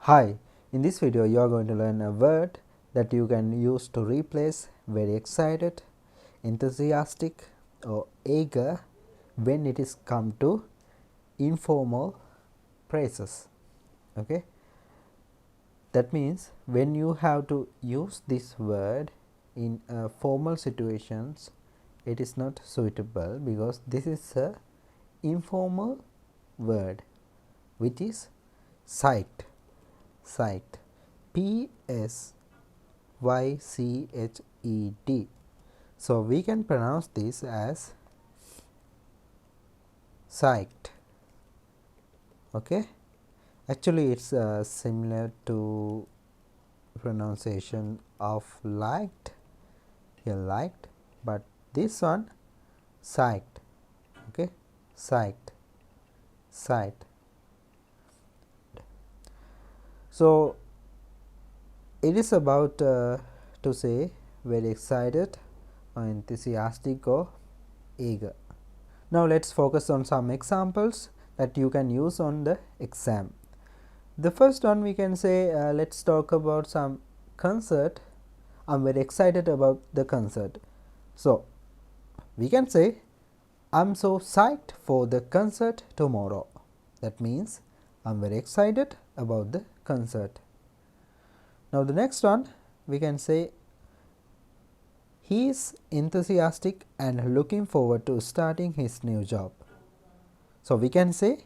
Hi, in this video you are going to learn a word that you can use to replace very excited, enthusiastic or eager when it is come to informal phrases. Okay, that means when you have to use this word in formal situations, it is not suitable because this is a informal word which is psyched. Psyched, P-S-Y-C-H-E-D. So we can pronounce this as psyched. Okay, actually it's similar to pronunciation of liked, here liked, but this one psyched. Okay, psyched, psyched. So it is about to say very excited or enthusiastic or eager. Now let's focus on some examples that you can use on the exam. The first one we can say, let's talk about some concert. I'm very excited about the concert. So we can say, I'm so psyched for the concert tomorrow. That means I'm very excited about the concert. Now the next one we can say, he is enthusiastic and looking forward to starting his new job. So we can say,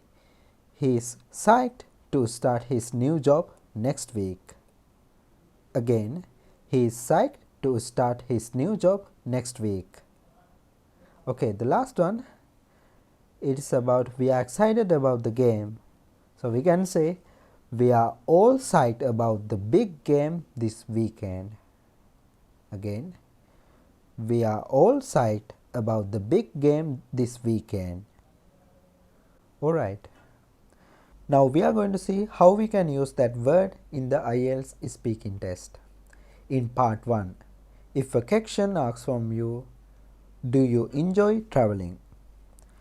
he is psyched to start his new job next week. Again, he is psyched to start his new job next week. Okay, the last one, it is about we are excited about the game. So we can say, we are all psyched about the big game this weekend. Again, we are all psyched about the big game this weekend. Alright. Now we are going to see how we can use that word in the IELTS speaking test. In part 1, if a question asks from you, do you enjoy traveling?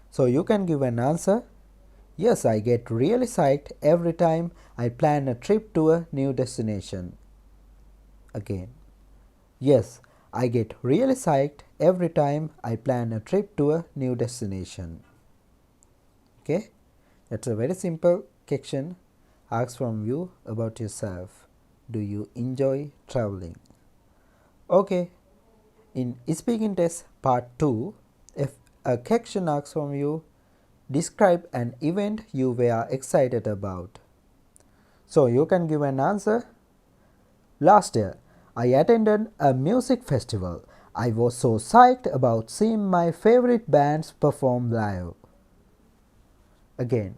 So you can give an answer, yes, I get really psyched every time I plan a trip to a new destination. Again, yes, I get really psyched every time I plan a trip to a new destination. Okay, that's a very simple question. Ask from you about yourself. Do you enjoy traveling? Okay, in speaking test part 2, if a question asks from you, describe an event you were excited about. So you can give an answer. Last year, I attended a music festival. I was so psyched about seeing my favorite bands perform live. Again,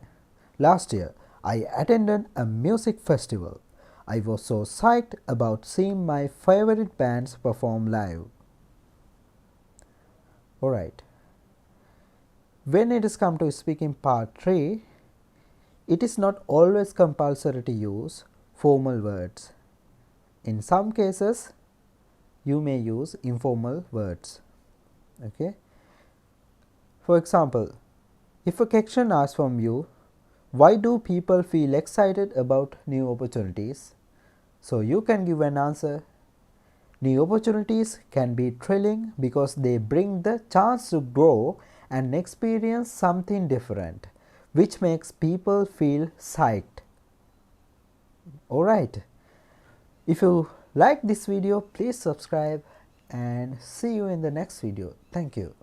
last year, I attended a music festival. I was so psyched about seeing my favorite bands perform live. Alright. When it is come to speaking part 3, it is not always compulsory to use formal words. In some cases, you may use informal words. Okay. For example, if a question asks from you, why do people feel excited about new opportunities? So you can give an answer. New opportunities can be thrilling because they bring the chance to grow and experience something different, which makes people feel psyched. Alright. If you like this video, please subscribe and see you in the next video. Thank you.